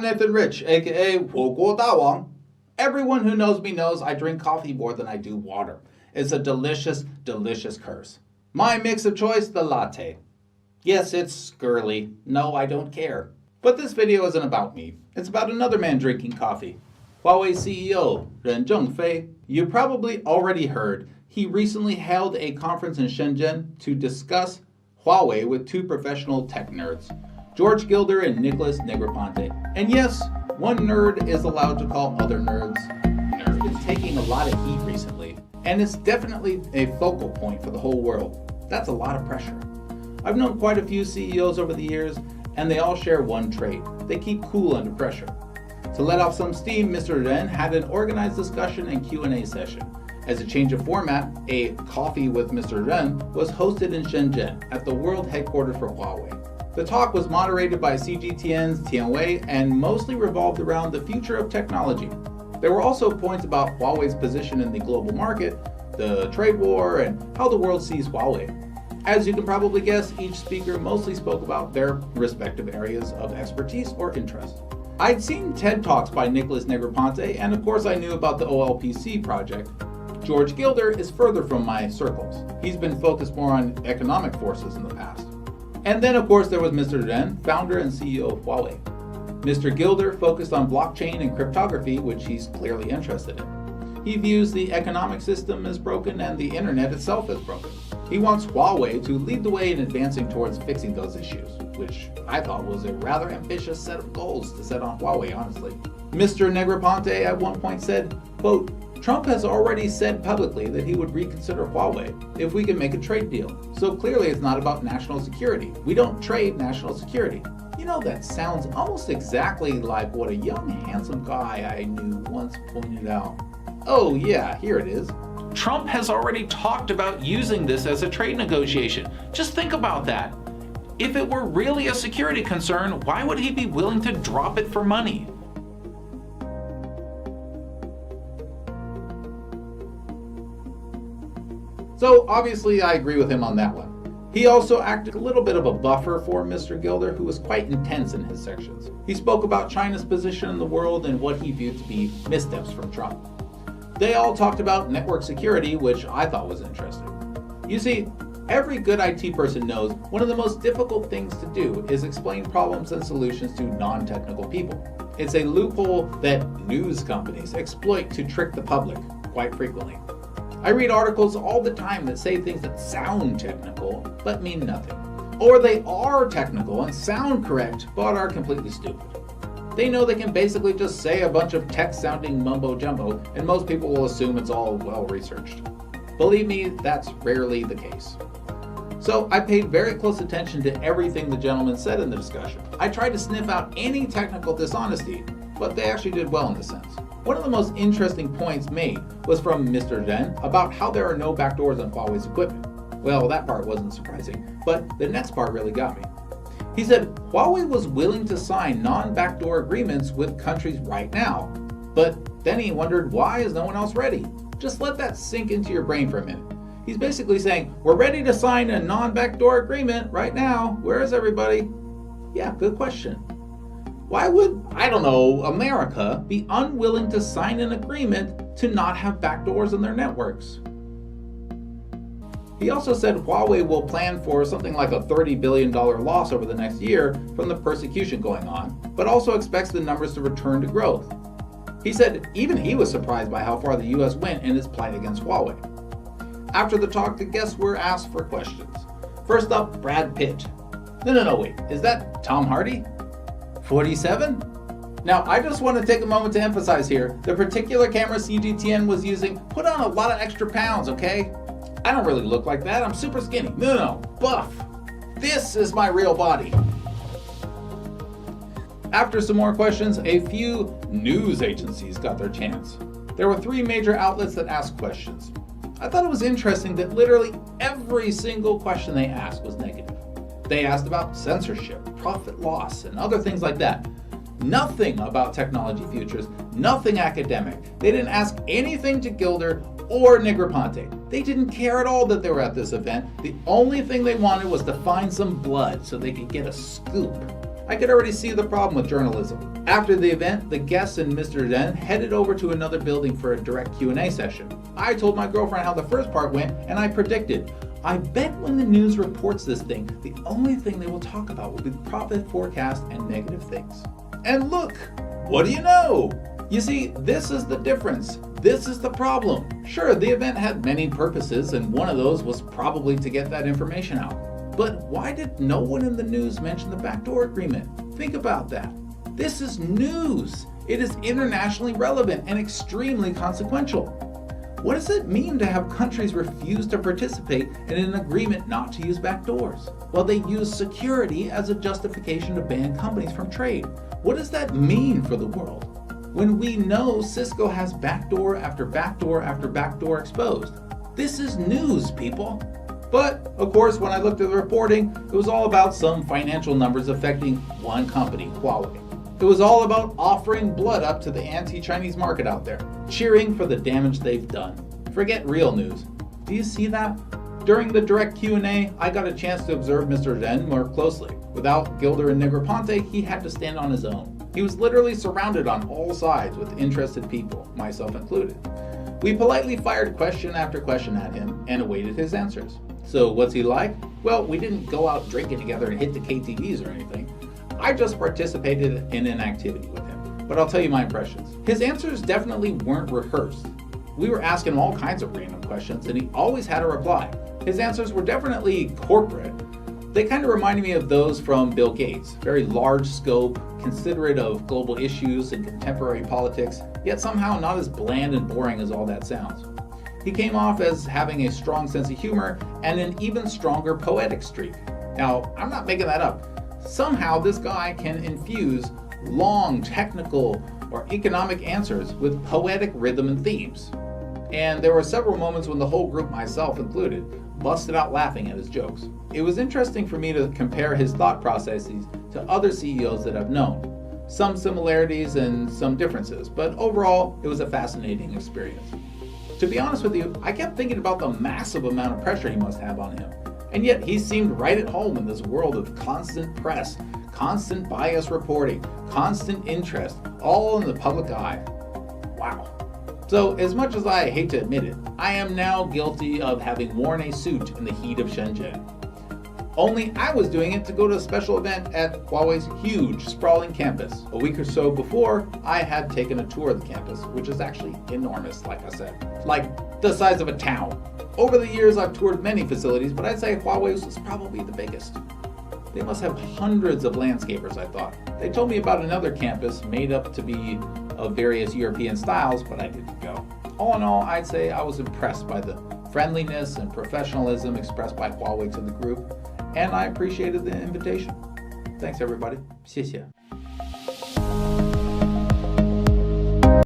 Nathan Rich, aka 火锅大王. Everyone who knows me knows I drink coffee more than I do water. It's a delicious, delicious curse. My mix of choice, the latte. Yes, it's girly. No, I don't care. But this video isn't about me. It's about another man drinking coffee. Huawei CEO任正非. You probably already heard he recently held a conference in Shenzhen to discuss Huawei with two professional tech nerds, George Gilder and Negroponte. And yes, one nerd is allowed to call other nerds. Nerd been taking a lot of heat recently, and it's definitely a focal point for the whole world. That's a lot of pressure. I've known quite a few CEOs over the years, and they all share one trait. They keep cool under pressure. To let off some steam, Mr. Ren had an organized discussion and Q&A session. As a change of format, a Coffee with Mr. Ren was hosted in Shenzhen at the world headquarters for Huawei. The talk was moderated by CGTN's Tian Wei and mostly revolved around the future of technology. There were also points about Huawei's position in the global market, the trade war, and how the world sees Huawei. As you can probably guess, each speaker mostly spoke about their respective areas of expertise or interest. I'd seen TED Talks by Negroponte, and of course I knew about the OLPC project. George Gilder is further from my circles. He's been focused more on economic forces in the past. And then of course there was Mr. Ren, founder and CEO of Huawei. Mr. Gilder focused on blockchain and cryptography, which he's clearly interested in. He views the economic system as broken and the internet itself as broken. He wants Huawei to lead the way in advancing towards fixing those issues, which I thought was a rather ambitious set of goals to set on Huawei, honestly. Mr. Negroponte at one point said, quote, Trump has already said publicly that he would reconsider Huawei if we can make a trade deal. So clearly it's not about national security. We don't trade national security. You know, that sounds almost exactly like what a young, handsome guy I knew once pointed out. Oh yeah, here it is. Trump has already talked about using this as a trade negotiation. Just think about that. If it were really a security concern, why would he be willing to drop it for money? So obviously I agree with him on that one. He also acted a little bit of a buffer for Mr. Gilder, who was quite intense in his sections. He spoke about China's position in the world and what he viewed to be missteps from Trump. They all talked about network security, which I thought was interesting. You see, every good IT person knows one of the most difficult things to do is explain problems and solutions to non-technical people. It's a loophole that news companies exploit to trick the public quite frequently. I read articles all the time that say things that sound technical but mean nothing. Or they are technical and sound correct but are completely stupid. They know they can basically just say a bunch of tech-sounding mumbo-jumbo and most people will assume it's all well-researched. Believe me, that's rarely the case. So I paid very close attention to everything the gentleman said in the discussion. I tried to sniff out any technical dishonesty, but they actually did well in this sense. One of the most interesting points made was from Mr. Ren about how there are no backdoors on Huawei's equipment. Well, that part wasn't surprising, but the next part really got me. He said Huawei was willing to sign non-backdoor agreements with countries right now, but then he wondered why is no one else ready? Just let that sink into your brain for a minute. He's basically saying, we're ready to sign a non-backdoor agreement right now. Where is everybody? Yeah, good question. Why would, I don't know, America be unwilling to sign an agreement to not have backdoors in their networks? He also said Huawei will plan for something like a $30 billion loss over the next year from the persecution going on, but also expects the numbers to return to growth. He said even he was surprised by how far the US went in its plight against Huawei. After the talk, the guests were asked for questions. First up, Brad Pitt. No, wait, is that Tom Hardy? 47? Now, I just want to take a moment to emphasize here, the particular camera CGTN was using put on a lot of extra pounds, okay? I don't really look like that, I'm super skinny. No, buff. This is my real body. After some more questions, a few news agencies got their chance. There were 3 major outlets that asked questions. I thought it was interesting that literally every single question they asked was negative. They asked about censorship, profit loss, and other things like that. Nothing about technology futures, nothing academic. They didn't ask anything to Gilder or Negroponte. They didn't care at all that they were at this event. The only thing they wanted was to find some blood so they could get a scoop. I could already see the problem with journalism. After the event, the guests and Mr. Zhen headed over to another building for a direct Q&A session. I told my girlfriend how the first part went, and I predicted, I bet when the news reports this thing, the only thing they will talk about will be the profit forecast and negative things. And look, what do you know? You see, this is the difference. This is the problem. Sure, the event had many purposes, and one of those was probably to get that information out. But why did no one in the news mention the backdoor agreement? Think about that. This is news. It is internationally relevant and extremely consequential. What does it mean to have countries refuse to participate in an agreement not to use backdoors? Well, they use security as a justification to ban companies from trade. What does that mean for the world? When we know Cisco has backdoor after backdoor after backdoor exposed. This is news, people. But, of course, when I looked at the reporting, it was all about some financial numbers affecting one company, Huawei. It was all about offering blood up to the anti-Chinese market out there, cheering for the damage they've done. Forget real news. Do you see that? During the direct Q&A, I got a chance to observe Mr. Zhen more closely. Without Gilder and Negroponte, he had to stand on his own. He was literally surrounded on all sides with interested people, myself included. We politely fired question after question at him and awaited his answers. So what's he like? Well, we didn't go out drinking together and hit the KTVs or anything. I just participated in an activity with him. But I'll tell you my impressions. His answers definitely weren't rehearsed. We were asking him all kinds of random questions and he always had a reply. His answers were definitely corporate. They kind of reminded me of those from Bill Gates. Very large scope, considerate of global issues and contemporary politics, yet somehow not as bland and boring as all that sounds. He came off as having a strong sense of humor and an even stronger poetic streak. Now, I'm not making that up. Somehow this guy can infuse long technical or economic answers with poetic rhythm and themes. And there were several moments when the whole group, myself included, busted out laughing at his jokes. It was interesting for me to compare his thought processes to other CEOs that I've known. Some similarities and some differences, but overall, it was a fascinating experience. To be honest with you, I kept thinking about the massive amount of pressure he must have on him. And yet he seemed right at home in this world of constant press, constant bias reporting, constant interest, all in the public eye. Wow. So as much as I hate to admit it, I am now guilty of having worn a suit in the heat of Shenzhen. Only I was doing it to go to a special event at Huawei's huge, sprawling campus. A week or so before, I had taken a tour of the campus, which is actually enormous, like I said. Like the size of a town. Over the years, I've toured many facilities, but I'd say Huawei's was probably the biggest. They must have hundreds of landscapers, I thought. They told me about another campus made up to be of various European styles, but I didn't go. All in all, I'd say I was impressed by the friendliness and professionalism expressed by Huawei to the group, and I appreciated the invitation. Thanks, everybody. 谢谢.